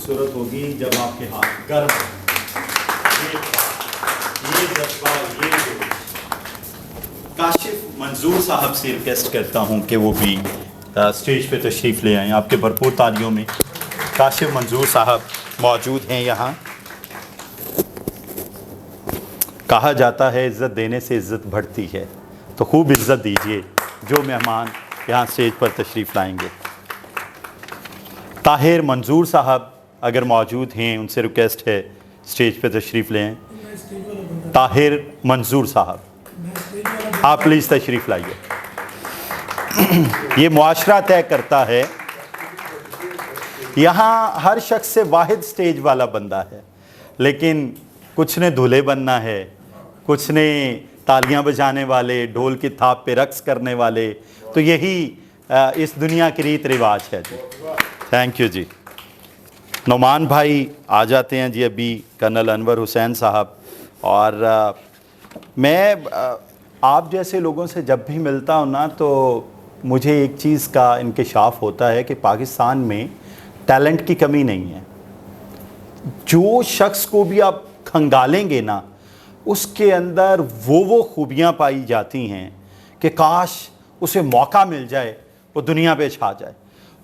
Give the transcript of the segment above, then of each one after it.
खूबसूरत होगी जब आपके हाथ गर्म हो। ये जज्बा, ये जोश। काशिफ मंजूर साहब से रिक्वेस्ट करता हूँ कि वो भी स्टेज पे तशरीफ़ ले आएँ। आपके भरपूर तालियों में काशिफ मंजूर साहब मौजूद हैं यहाँ। कहा जाता है इज़्ज़त देने से इज़्ज़त बढ़ती है, तो खूब इज़्ज़त दीजिए जो मेहमान यहाँ स्टेज पर तशरीफ़ लाएंगे। ताहिर मंजूर साहब अगर मौजूद हैं, उनसे रिक्वेस्ट है स्टेज पे तशरीफ़ लें। ताहिर मंजूर साहब, आप प्लीज़ तशरीफ़ लाइए। ये मुआशरा तय करता है, यहाँ हर शख्स से वाहिद स्टेज वाला बंदा है, लेकिन कुछ ने दूल्हे बनना है, कुछ ने तालियां बजाने वाले, ढोल की थाप पे रक्स करने वाले, तो यही इस दुनिया की रीत रिवाज है जी। थैंक यू जी। नौमान भाई आ जाते हैं जी, अभी कर्नल अनवर हुसैन साहब। और मैं आप जैसे लोगों से जब भी मिलता हूँ ना, तो मुझे एक चीज़ का इंकशाफ होता है कि पाकिस्तान में टैलेंट की कमी नहीं है। जो शख्स को भी आप खंगालेंगे ना, उसके अंदर वो खूबियाँ पाई जाती हैं कि काश उसे मौका मिल जाए, वो दुनिया पे छा जाए।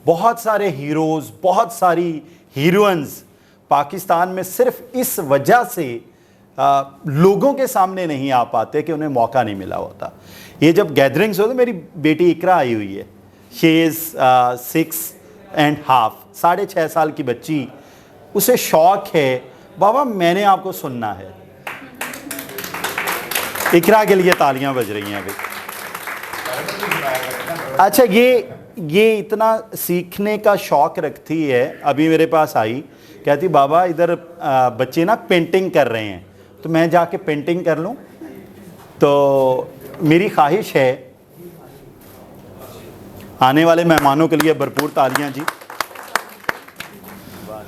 बहुत सारे हीरोज़, बहुत सारी हीरोइंस पाकिस्तान में सिर्फ इस वजह से लोगों के सामने नहीं आ पाते कि उन्हें मौका नहीं मिला होता। ये जब गैदरिंग्स होते, मेरी बेटी इकरा आई हुई है, शी इज़ 6.5, 6.5 साल की बच्ची। उसे शौक़ है, बाबा मैंने आपको सुनना है। इकरा के लिए तालियां बज रही हैं अभी। अच्छा, ये इतना सीखने का शौक़ रखती है। अभी मेरे पास आई, कहती बाबा इधर बच्चे ना पेंटिंग कर रहे हैं, तो मैं जाके पेंटिंग कर लूँ। तो मेरी ख्वाहिश है आने वाले मेहमानों के लिए भरपूर तालियां जी।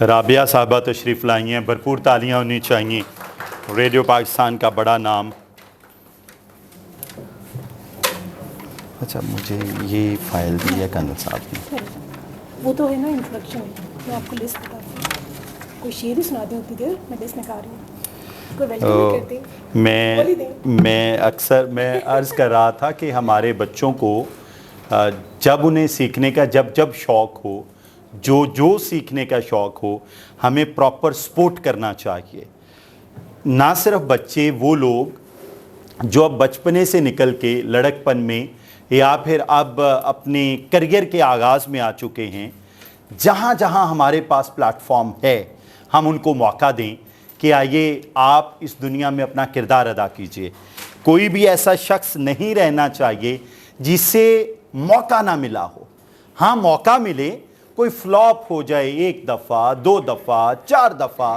राबिया साहबा तशरीफ़ लाई हैं, भरपूर तालियां होनी चाहिए। रेडियो पाकिस्तान का बड़ा नाम। अच्छा, मुझे ये फ़ाइल दी है कर्नल साहब ने, वो तो है ना इंट्रोडक्शन। मैं आपको लिस्ट बताती हूँ, कोई शेर ही सुना दें उतनी देर, मैं लिस्ट निकाल रही हूँ। कोई वेलकम करते मैं अक्सर अर्ज़ कर रहा था कि हमारे बच्चों को जब उन्हें सीखने का जब शौक़ हो, जो सीखने का शौक़ हो, हमें प्रॉपर सपोर्ट करना चाहिए। ना सिर्फ बच्चे, वो लोग जो अब बचपने से निकल के लड़कपन में या फिर अब अपने करियर के आगाज़ में आ चुके हैं, जहाँ जहाँ हमारे पास प्लेटफॉर्म है, हम उनको मौका दें कि आइए आप इस दुनिया में अपना किरदार अदा कीजिए। कोई भी ऐसा शख्स नहीं रहना चाहिए जिसे मौका ना मिला हो। हाँ, मौका मिले, कोई फ्लॉप हो जाए 1 दफ़ा, 2 दफ़ा, 4 दफ़ा,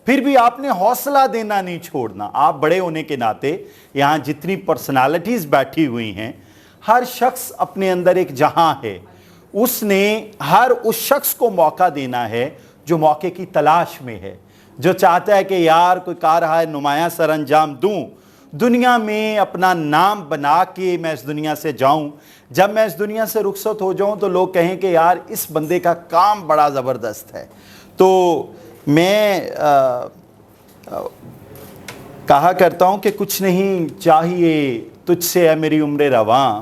फिर भी आपने हौसला देना नहीं छोड़ना। आप बड़े होने के नाते यहाँ जितनी पर्सनालिटीज़ बैठी हुई हैं, हर शख्स अपने अंदर एक जहां है, उसने हर उस शख्स को मौका देना है जो मौके की तलाश में है, जो चाहता है कि यार कोई रहा है नुमाया सर अंजाम दूं, दुनिया में अपना नाम बना के मैं इस दुनिया से जाऊं। जब मैं इस दुनिया से रुखसत हो जाऊं तो लोग कहें कि यार इस बंदे का काम बड़ा ज़बरदस्त है। तो मैं कहा करता हूं कि कुछ नहीं चाहिए तुझसे है मेरी उम्र रवां,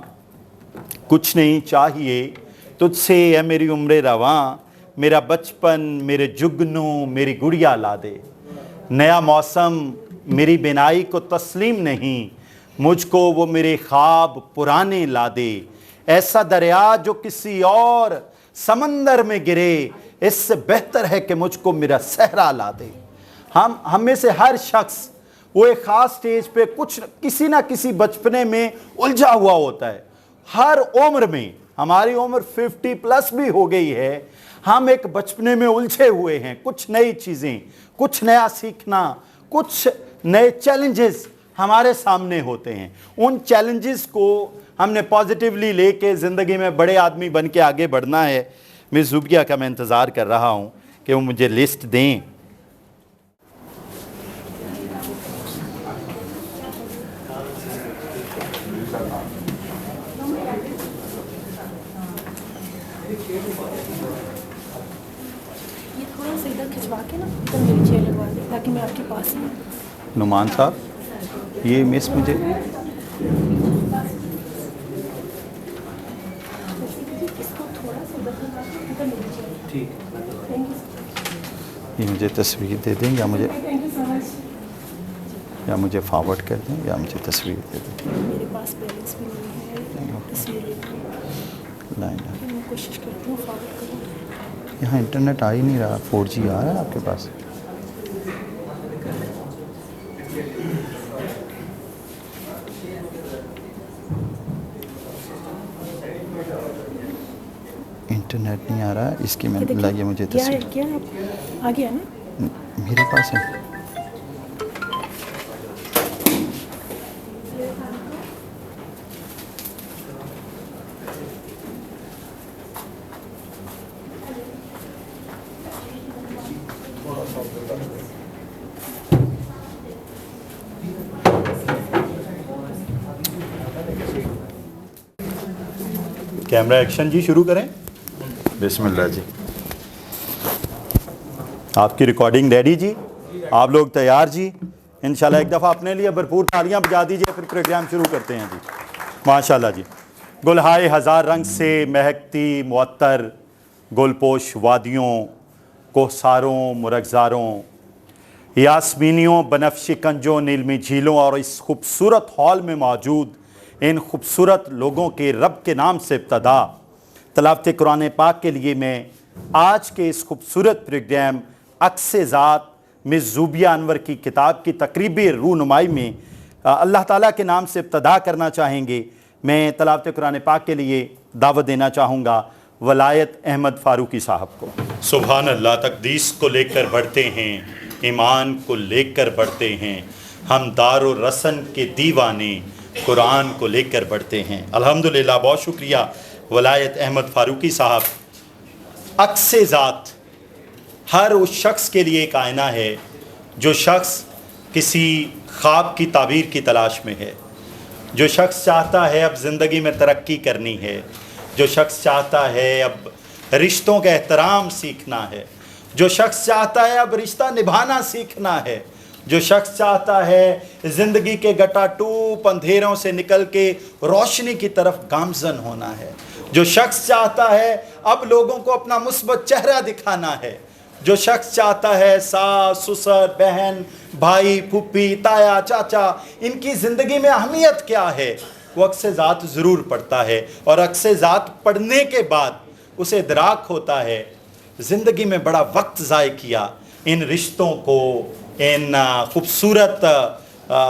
कुछ नहीं चाहिए तुझसे है मेरी उम्र रवां, मेरा बचपन मेरे जुगनू मेरी गुड़िया ला दे। नया मौसम मेरी बिनाई को तस्लीम नहीं, मुझको वो मेरे ख्वाब पुराने ला दे। ऐसा दरिया जो किसी और समंदर में गिरे, इससे बेहतर है कि मुझको मेरा सहरा ला दे। हम में से हर शख्स वो एक ख़ास स्टेज पे किसी ना किसी बचपने में उलझा हुआ होता है। हर उम्र में, हमारी उम्र 50+ भी हो गई है, हम एक बचपने में उलझे हुए हैं। कुछ नई चीज़ें, कुछ नया सीखना, कुछ नए चैलेंजेस हमारे सामने होते हैं। उन चैलेंजेस को हमने पॉजिटिवली लेके ज़िंदगी में बड़े आदमी बन के आगे बढ़ना है। मिस ज़ुबिया का मैं इंतज़ार कर रहा हूँ कि वो मुझे लिस्ट दें। ये थोड़ा थोड़ा सा इधर खिंचवा के ना इधर मेरी चेयर लगवा दें ताकि मैं आपके पास ही हूँ। नुमान साहब, ये मिस मुझे इसको थोड़ा सा इधर लगा के इधर मेरी चेयर। ठीक, थैंक यू। ये मुझे तस्वीर दे दें या मुझे थैंक यू सो मच। या मुझे फॉरवर्ड कर दें या मुझे तस्वीर दे दें। मेरे पास बैलेंस भी नहीं है तस्वीर लेने लाइन की। मैं कोशिश करती हूँ फॉरवर्ड करूँ। यहाँ इंटरनेट आ ही नहीं रहा, 4G आ रहा है आपके पास? इंटरनेट नहीं आ रहा है, इसकी मैं लाइए मुझे तस्वीर। क्या है आप आ गया ना? मेरे पास है। कैमरा एक्शन जी, शुरू करें। बिस्मिल्लाह जी। आपकी रिकॉर्डिंग रेडी जी, आप लोग तैयार जी? इंशाल्लाह एक दफ़ा अपने लिए भरपूर तालियां बजा दीजिए, फिर प्रोग्राम शुरू करते हैं जी। माशाल्लाह जी। गुलहाए हज़ार रंग से महकती मुअत्तर गुलपोश वादियों, कोहसारों मुरगज़ारों, यास्मीनियों बनफशी कंजों नीलमी झीलों और इस खूबसूरत हॉल में मौजूद इन खूबसूरत लोगों के रब के नाम से इब्तदा तिलावत कुरान पाक के लिए मैं आज के इस खूबसूरत प्रोग्राम अक्स ज़ात मिस ज़ूबिया अनवर की किताब की तकरीबी रूनुमाई में अल्लाह ताला के नाम से इब्तदा करना चाहेंगे। मैं तिलावत कुरान पाक के लिए दावत देना चाहूँगा वलायत अहमद फ़ारूकी साहब को। सुभान अल्लाह, तक़दीस को लेकर बढ़ते हैं, ईमान को लेकर बढ़ते हैं, हम दारो रसन के दीवाने कुरान को लेकर बढ़ते हैं। अल्हम्दुलिल्लाह, बहुत शुक्रिया वलायत अहमद फ़ारूकी साहब। अक्स ज़ात हर उस शख्स के लिए एक आईना है जो शख्स किसी ख्वाब की ताबीर की तलाश में है, जो शख्स चाहता है अब ज़िंदगी में तरक्की करनी है, जो शख्स चाहता है अब रिश्तों का एहतराम सीखना है, जो शख्स चाहता है अब रिश्ता निभाना सीखना है, जो शख्स चाहता है ज़िंदगी के गटाटूप अंधेरों से निकल के रोशनी की तरफ गामज़न होना है, जो शख्स चाहता है अब लोगों को अपना मुस्बत चेहरा दिखाना है, जो शख्स चाहता है सास ससुर बहन भाई फूफी ताया चाचा इनकी ज़िंदगी में अहमियत क्या है, वो अक्स ज़ात ज़रूर पढ़ता है। और अक्स ज़ात पढ़ने के बाद उसे इदराक होता है ज़िंदगी में बड़ा वक्त ज़ाय किया, इन रिश्तों को, इन खूबसूरत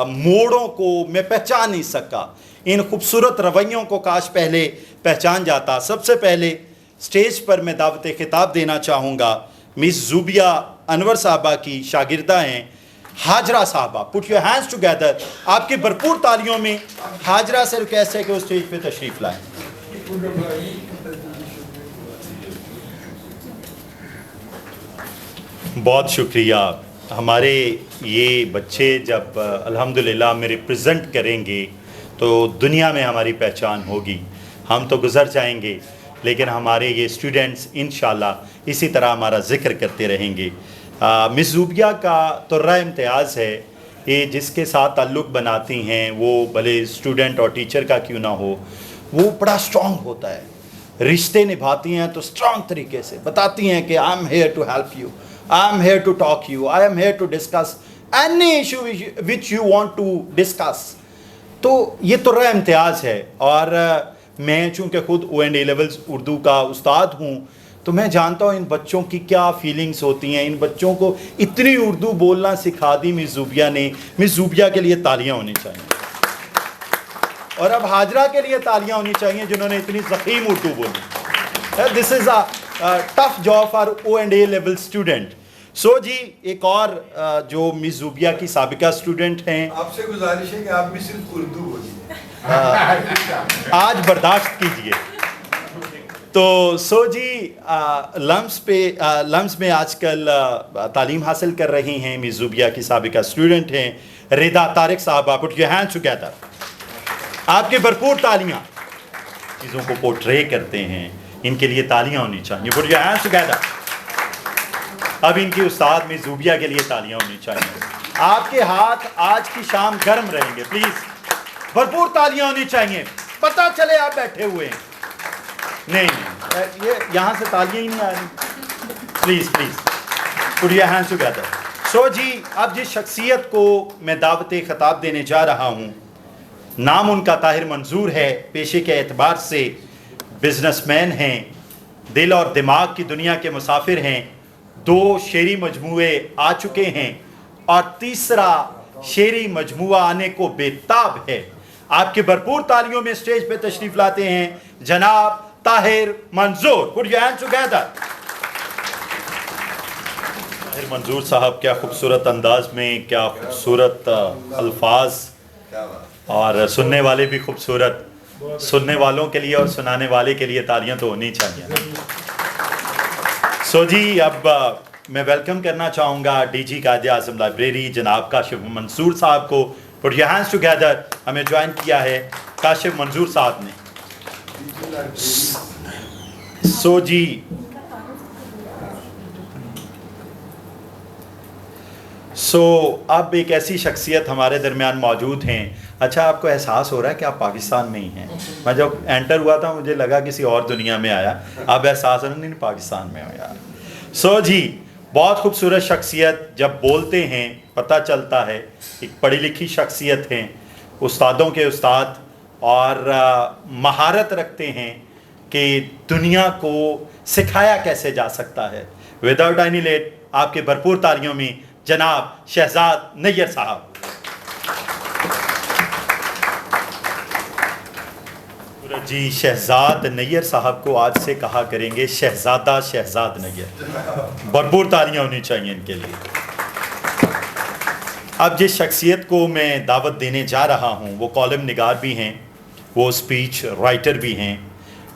मोड़ों को मैं पहचान नहीं सका, इन खूबसूरत रवैयों को काश पहले पहचान जाता। सबसे पहले स्टेज पर मैं दावत खिताब देना चाहूँगा मिस ज़ूबिया अनवर साहबा की शागिर्दा हैं हाजरा साहबा। पुट योर हैंड्स टुगेदर, आपकी भरपूर तालियों में हाजरा से रिक्वेस्ट है कि वो स्टेज पे तशरीफ़ लाएँ। बहुत शुक्रिया। हमारे ये बच्चे जब अल्हम्दुलिल्लाह में रिप्रेजेंट करेंगे तो दुनिया में हमारी पहचान होगी। हम तो गुज़र जाएंगे लेकिन हमारे ये स्टूडेंट्स इंशाल्लाह इसी तरह हमारा ज़िक्र करते रहेंगे। मिस ज़ूबिया का तुर्रा इम्तियाज़ है, ये जिसके साथ ताल्लुक़ बनाती हैं वो भले स्टूडेंट और टीचर का क्यों ना हो, वो बड़ा स्ट्रॉन्ग होता है, रिश्ते निभाती हैं तो स्ट्रॉन्ग तरीके से बताती हैं कि I am here to help you, I am here to talk you, I am here to discuss any issue which you want to discuss। तो ये तुर्रा इम्तियाज़ है। और मैं चूँकि ख़ुद O&A लेवल्स उर्दू का उस्ताद हूँ तो मैं जानता हूँ इन बच्चों की क्या फीलिंग्स होती हैं। इन बच्चों को इतनी उर्दू बोलना सिखा दी मिस ज़ूबिया ने। मिस ज़ूबिया के लिए तालियाँ होनी चाहिए और अब हाजरा के लिए तालियाँ होनी चाहिए जिन्होंने इतनी ज़ख़ीम उर्दू बोली। This is a tough job for O&A level student. So जी, एक और जो मिस ज़ूबिया की साबिका स्टूडेंट हैं, आपसे गुजारिश है कि आप भी सिर्फ उर्दू बोलिए, आज बर्दाश्त कीजिए। तो सो जी, लम्स में आजकल तालीम हासिल कर रही हैं मिस ज़ूबिया की साबिका स्टूडेंट हैं रिदा तारिक साहबा। पुट योर हैंड्स टुगेदर, आपके भरपूर तालियां चीज़ों को पोर्ट्रे करते हैं, इनके लिए तालियां होनी चाहिए। Put your hands together. اب ان کی استاد میں زوبیہ کے لیے تالیاں ہونی چاہیے. آپ کے ہاتھ آج کی شام گرم رہیں گے, پلیز بھرپور تالیاں ہونی چاہیے. پتہ چلے آپ بیٹھے ہوئے ہیں. نہیں, یہ یہاں سے تالیاں ہی نہیں آ رہی. Please put your hands together. سو جی, اب جس شخصیت کو میں دعوت خطاب دینے جا رہا ہوں, نام ان کا طاہر منظور ہے. پیشے کے اعتبار سے بزنس مین ہیں, دل اور دماغ کی دنیا کے مسافر ہیں. 2 شعری مجموعے آ چکے ہیں اور تیسرا شعری مجموعہ آنے کو بےتاب ہے. آپ کی بھرپور تالیوں میں اسٹیج پہ تشریف لاتے ہیں جناب طاہر منظور. Put your hands together. Tahir منظور صاحب, کیا خوبصورت انداز میں, کیا خوبصورت الفاظ, اور سننے والے بھی خوبصورت. سننے والوں کے لیے اور سنانے والے کے لیے تالیاں تو ہونی چاہیے. سو جی, اب میں ویلکم کرنا چاہوں گا D G Quaid Azam library جناب کاشف منصور صاحب کو. Put your hands together. ہمیں جوائن کیا ہے کاشف منظور صاحب نے. سو جی, اب ایک ایسی شخصیت ہمارے درمیان موجود ہیں. اچھا, آپ کو احساس ہو رہا ہے کہ آپ پاکستان میں ہی ہیں؟ میں جب انٹر ہوا تھا مجھے لگا کسی اور دنیا میں آیا. اب احساس ہو رہا نہیں, پاکستان میں ہو یار. سو جی, بہت خوبصورت شخصیت. جب بولتے ہیں پتہ چلتا ہے ایک پڑھی لکھی شخصیت ہیں, استادوں کے استاد, اور مہارت رکھتے ہیں کہ دنیا کو سکھایا کیسے جا سکتا ہے. وداؤٹ اینی لیٹ, آپ کے بھرپور تالیوں میں جناب شہزاد نیّر صاحب. جی, شہزاد نیّر صاحب کو آج سے کہا کریں گے شہزادہ شہزاد نیّر. بھرپور تالیاں ہونی چاہیے ان کے لیے. اب جس شخصیت کو میں دعوت دینے جا رہا ہوں وہ کالم نگار بھی ہیں, وہ اسپیچ رائٹر بھی ہیں,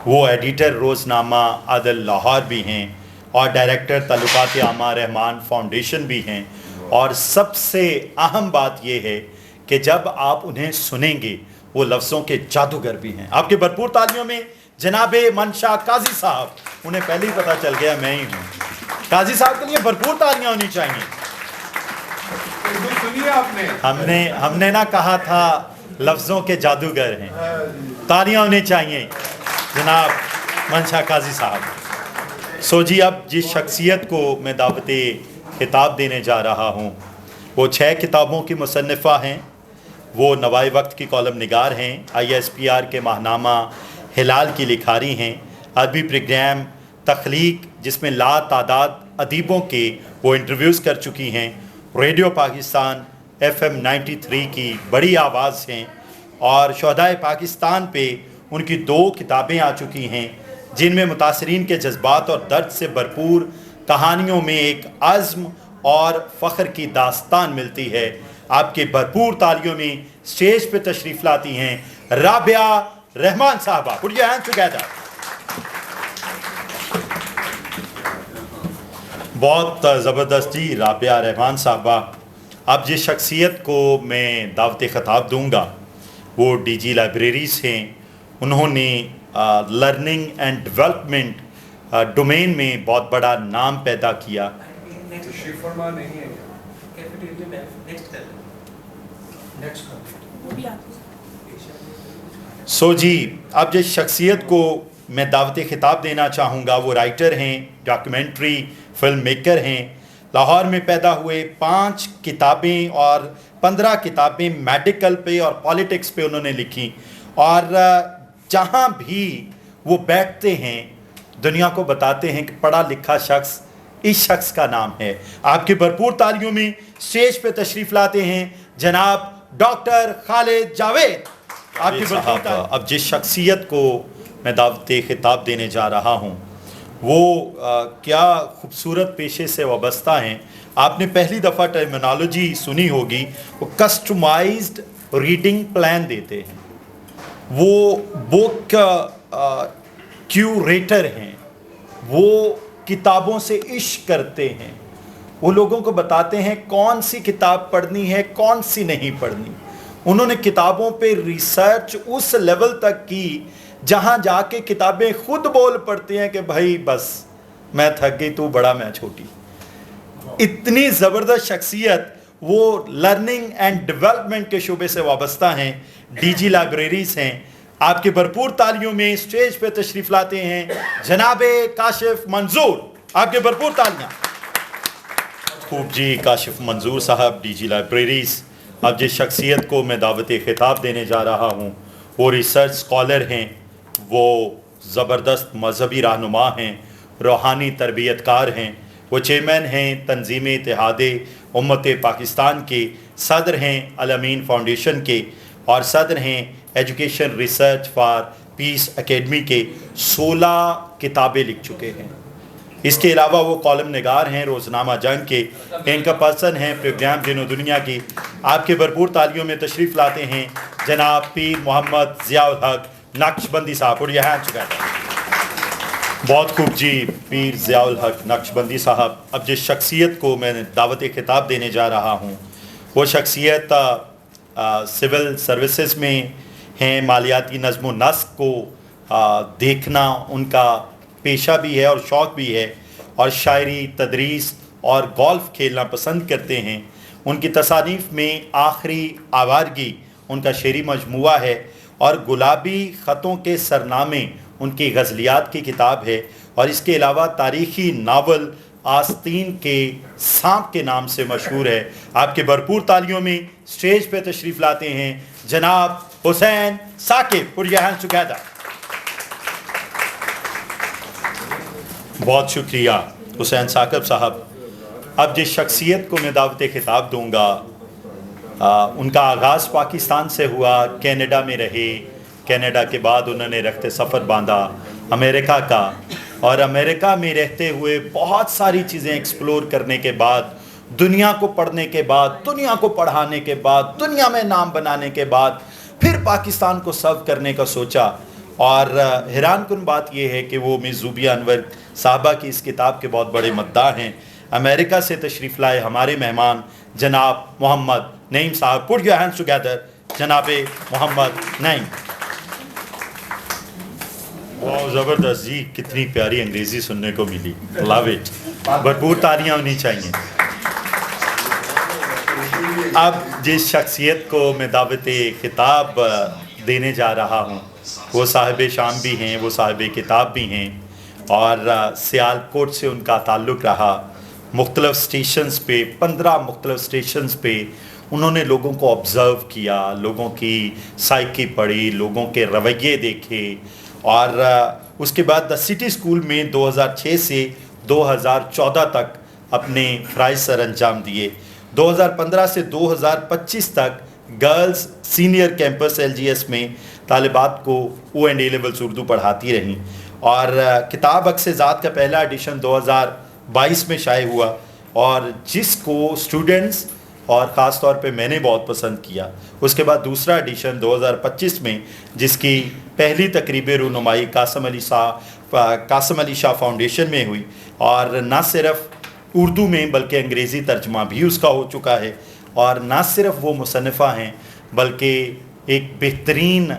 وہ ایڈیٹر روزنامہ عدل لاہور بھی ہیں, اور ڈائریکٹر تعلقات عامہ رحمان فاؤنڈیشن بھی ہیں. اور سب سے اہم بات یہ ہے کہ جب آپ انہیں سنیں گے وہ لفظوں کے جادوگر بھی ہیں. آپ کے بھرپور تالیوں میں جناب منشا قاضی صاحب. انہیں پہلے ہی پتہ چل گیا میں ہی ہوں. قاضی صاحب کے لیے بھرپور تالیاں ہونی چاہیے. سنیے آپ نے, ہم نے نہ کہا تھا لفظوں کے جادوگر ہیں. تالیاں ہونی چاہیے جناب منشا قاضی صاحب. سو جی, اب جس شخصیت کو میں دعوت خطاب دینے جا رہا ہوں وہ 6 کتابوں کی مصنفہ ہیں. وہ نوائے وقت کی کالم نگار ہیں, ISPR کے ماہنامہ ہلال کی لکھاری ہیں, ادبی پروگرام تخلیق جس میں لا تعداد ادیبوں کے وہ انٹرویوز کر چکی ہیں, ریڈیو پاکستان FM 93 کی بڑی آواز ہیں, اور شہدائے پاکستان پہ ان کی 2 کتابیں آ چکی ہیں جن میں متاثرین کے جذبات اور درد سے بھرپور کہانیوں میں ایک عزم اور فخر کی داستان ملتی ہے. آپ کے بھرپور تالیوں میں اسٹیج پہ تشریف لاتی ہیں رابعہ رحمان صاحبہ. Put your hands together. بہت زبردست جی, رابعہ رحمان صاحبہ. اب جس شخصیت کو میں دعوت خطاب دوں گا وہ ڈی جی لائبریریز ہیں. انہوں نے لرننگ اینڈ ڈیولپمنٹ ڈومین میں بہت بڑا نام پیدا کیا. سو جی, اب جس شخصیت کو میں دعوت خطاب دینا چاہوں گا وہ رائٹر ہیں, ڈاکیومنٹری فلم میکر ہیں. لاہور میں پیدا ہوئے, 5 کتابیں اور 15 کتابیں میڈیکل پہ اور پالیٹکس پہ انہوں نے لکھی. اور جہاں بھی وہ بیٹھتے ہیں دنیا کو بتاتے ہیں کہ پڑھا لکھا شخص اس شخص کا نام ہے. آپ کی بھرپور تالیوں میں اسٹیج پہ تشریف لاتے ہیں جناب ڈاکٹر خالد جاوید. آپ کی بھرپور تالیوں. اب جس شخصیت کو میں دعوت خطاب دینے جا رہا ہوں وہ کیا خوبصورت پیشے سے وابستہ ہیں. آپ نے پہلی دفعہ ٹرمینالوجی سنی ہوگی, وہ کسٹمائزڈ ریڈنگ پلان دیتے ہیں. وہ بک کیوریٹر ہیں, وہ کتابوں سے عشق کرتے ہیں, وہ لوگوں کو بتاتے ہیں کون سی کتاب پڑھنی ہے کون سی نہیں پڑھنی. انہوں نے کتابوں پہ ریسرچ اس لیول تک کی جہاں جا کے کتابیں خود بول پڑتی ہیں کہ بھائی بس میں تھک گئی, تو بڑا میں چھوٹی. اتنی زبردست شخصیت وہ لرننگ اینڈ ڈیولپمنٹ کے شعبے سے وابستہ ہیں, ڈی جی لائبریریز ہیں. آپ کے بھرپور تالیوں میں اسٹیج پہ تشریف لاتے ہیں جناب کاشف منظور. آپ کے بھرپور تالیاں. خوب جی, کاشف منظور صاحب, ڈی جی لائبریریز. اب جس شخصیت کو میں دعوت خطاب دینے جا رہا ہوں وہ ریسرچ اسکالر ہیں, وہ زبردست مذہبی رہنما ہیں, روحانی تربیت کار ہیں, وہ چیئرمین ہیں تنظیم اتحاد امت پاکستان کے, صدر ہیں الامین فاؤنڈیشن کے, اور صدر ہیں education research for peace academy کے. 16 کتابیں لکھ چکے ہیں. اس کے علاوہ وہ کالم نگار ہیں روزنامہ جنگ کے, اینکر پرسن ہیں پروگرام دین و دنیا کی. آپ کے بھرپور تالیوں میں تشریف لاتے ہیں جناب پیر محمد ضیاء الحق نقشبندی صاحب. اور یہاں چکا ہے. بہت خوب جی, پیر ضیاء الحق نقشبندی صاحب. اب جس شخصیت کو میں دعوت خطاب دینے جا رہا ہوں وہ شخصیت سول سروسز میں ہیں. مالیاتی نظم و نسق کو دیکھنا ان کا پیشہ بھی ہے اور شوق بھی ہے, اور شاعری, تدریس اور گولف کھیلنا پسند کرتے ہیں. ان کی تصانیف میں آخری آوارگی ان کا شعری مجموعہ ہے, اور گلابی خطوں کے سرنامے ان کی غزلیات کی کتاب ہے. اور اس کے علاوہ تاریخی ناول آستین کے سانپ کے نام سے مشہور ہے. آپ کے بھرپور تالیوں میں اسٹیج پہ تشریف لاتے ہیں جناب حسین ثاقب. اور یہاں چکیدہ. بہت شکریہ حسین ثاقب صاحب. اب جس شخصیت کو میں دعوت خطاب دوں گا ان کا آغاز پاکستان سے ہوا, کینیڈا میں رہے, کینیڈا کے بعد انہوں نے رخت سفر باندھا امریکہ کا, اور امریکہ میں رہتے ہوئے بہت ساری چیزیں ایکسپلور کرنے کے بعد, دنیا کو پڑھنے کے بعد, دنیا کو پڑھانے کے بعد, دنیا میں نام بنانے کے بعد پھر پاکستان کو سرو کرنے کا سوچا. اور حیران کن بات یہ ہے کہ وہ مس زوبیہ انور صاحبہ کی اس کتاب کے بہت بڑے مداح ہیں. امریکہ سے تشریف لائے ہمارے مہمان جناب محمد نعیم صاحب. پٹ یور ہینڈز ٹوگیدر جناب محمد نعیم. واہ زبردست جی, کتنی پیاری انگریزی سننے کو ملی. لو اٹ. بھرپور تالیاں ہونی چاہیے. اب جس شخصیت کو میں دعوت خطاب دینے جا رہا ہوں وہ صاحب شام بھی ہیں, وہ صاحب کتاب بھی ہیں, اور سیال کوٹ سے ان کا تعلق رہا. مختلف سٹیشنز پہ 15 مختلف سٹیشنز پہ انہوں نے لوگوں کو آبزرو کیا, لوگوں کی سائیکی پڑھی, لوگوں کے رویے دیکھے, اور اس کے بعد دا سٹی اسکول میں 2006 سے 2014 تک اپنے فرائض سر انجام دیے. 2015 سے 2025 تک گرلز سینئر کیمپس LGS میں طالبات کو او اینڈ اے لیولز اردو پڑھاتی رہیں. اور کتاب عکس ذات کا پہلا ایڈیشن 2022 میں شائع ہوا, اور جس کو اسٹوڈنٹس اور خاص طور پہ میں نے بہت پسند کیا. اس کے بعد دوسرا ایڈیشن 2025 میں جس کی پہلی تقریب رونمائی قاسم علی شاہ فاؤنڈیشن میں ہوئی, اور نہ صرف اردو میں بلکہ انگریزی ترجمہ بھی اس کا ہو چکا ہے. اور نہ صرف وہ مصنفہ ہیں بلکہ ایک بہترین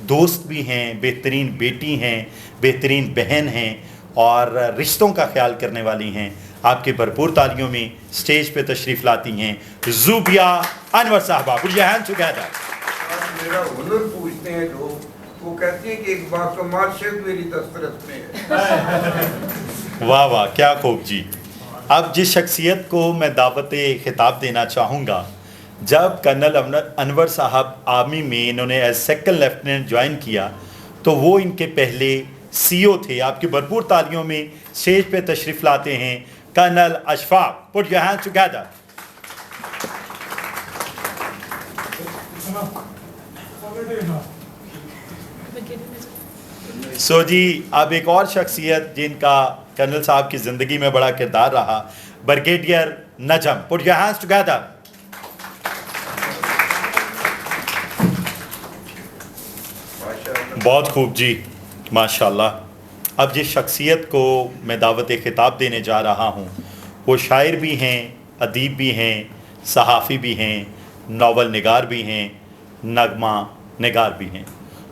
دوست بھی ہیں, بہترین بیٹی ہیں, بہترین بہن ہیں, اور رشتوں کا خیال کرنے والی ہیں. آپ کے بھرپور تالیوں میں اسٹیج پہ تشریف لاتی ہیں زوبیہ انور صاحبہ. پٹ یور ہینڈز ٹوگیدر. میرا ہنر پوچھتے ہیں لوگ, وہ کہتے ہیں کہ ایک باکمال شخص میری دسترس میں ہے. واہ واہ, کیا خوب جی. اب جس شخصیت کو میں دعوت خطاب دینا چاہوں گا, جب کرنل انور صاحب آرمی میں انہوں نے ایز سیکنڈ لیفٹیننٹ جوائن کیا تو وہ ان کے پہلے CO تھے. آپ کی بھرپور تالیوں میں اسٹیج پہ تشریف لاتے ہیں colonel Ashfaq. Put your hands together. So جی, اب ایک اور شخصیت جن کا کرنل صاحب کی زندگی میں بڑا کردار رہا, brigadier Najam. Put your hands together. بہت خوب جی, ماشاءاللہ. اب جس شخصیت کو میں دعوت خطاب دینے جا رہا ہوں وہ شاعر بھی ہیں, ادیب بھی ہیں, صحافی بھی ہیں, ناول نگار بھی ہیں, نغمہ نگار بھی ہیں.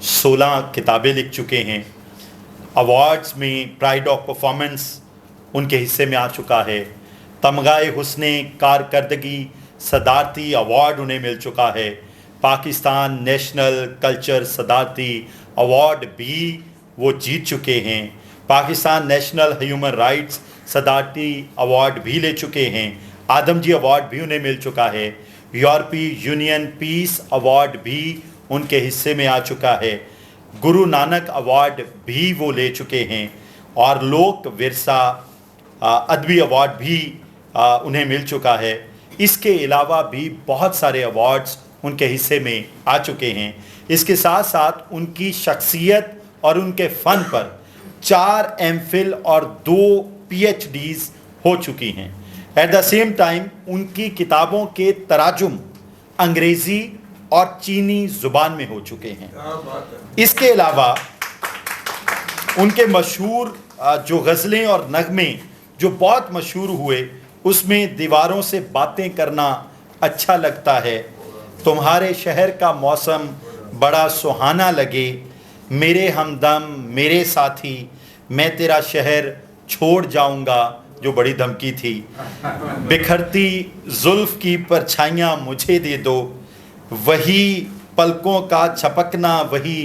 16 کتابیں لکھ چکے ہیں. ایوارڈز میں پرائڈ آف پرفارمنس ان کے حصے میں آ چکا ہے. तमगाए हुस्ने कारकर्दगी सदारती अवार्ड उन्हें मिल चुका है। पाकिस्तान नेशनल कल्चर सदारती अवार्ड भी वो जीत चुके हैं। पाकिस्तान नेशनल ह्यूमन राइट्स सदारती अवार्ड भी ले चुके हैं। आदमजी अवार्ड भी उन्हें मिल चुका है। यूरोपीय यूनियन पीस अवार्ड भी उनके हिस्से में आ चुका है। गुरु नानक अवार्ड भी वो ले चुके हैं और लोक विरसा अदबी अवार्ड भी उन्हें मिल चुका है। इसके अलावा भी बहुत सारे अवार्ड्स उनके हिस्से में आ चुके हैं। इसके साथ साथ उनकी शख्सियत और उनके फ़न पर 4 एमफिल और 2 PhDs हो चुकी हैं। एट द सेम टाइम उनकी किताबों के तराजुम अंग्रेज़ी और चीनी ज़ुबान में हो चुके हैं। क्या बात है। इसके अलावा उनके मशहूर जो गज़लें और नगमे जो बहुत मशहूर हुए, उसमें दीवारों से बातें करना अच्छा लगता है, तुम्हारे शहर का मौसम बड़ा सुहाना लगे, मेरे हमदम मेरे साथी, मैं तेरा शहर छोड़ जाऊंगा, जो बड़ी धमकी थी, बिखरती जुल्फ की परछाइयाँ मुझे दे दो, वही पलकों का छपकना, वही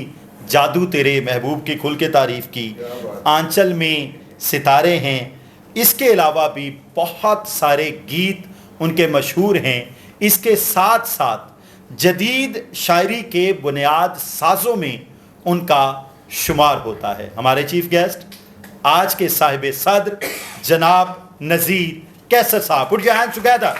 जादू तेरे, महबूब की खुल के तारीफ़ की, आंचल में सितारे हैं। इसके अलावा भी बहुत सारे गीत उनके मशहूर हैं। इसके साथ साथ जदीद शायरी के बुनियाद साज़ों में उनका शुमार होता है। हमारे चीफ गेस्ट आज के साहिब सदर जनाब नज़ीर कैसर साहब, पुट योर हैंड्स टुगेदर।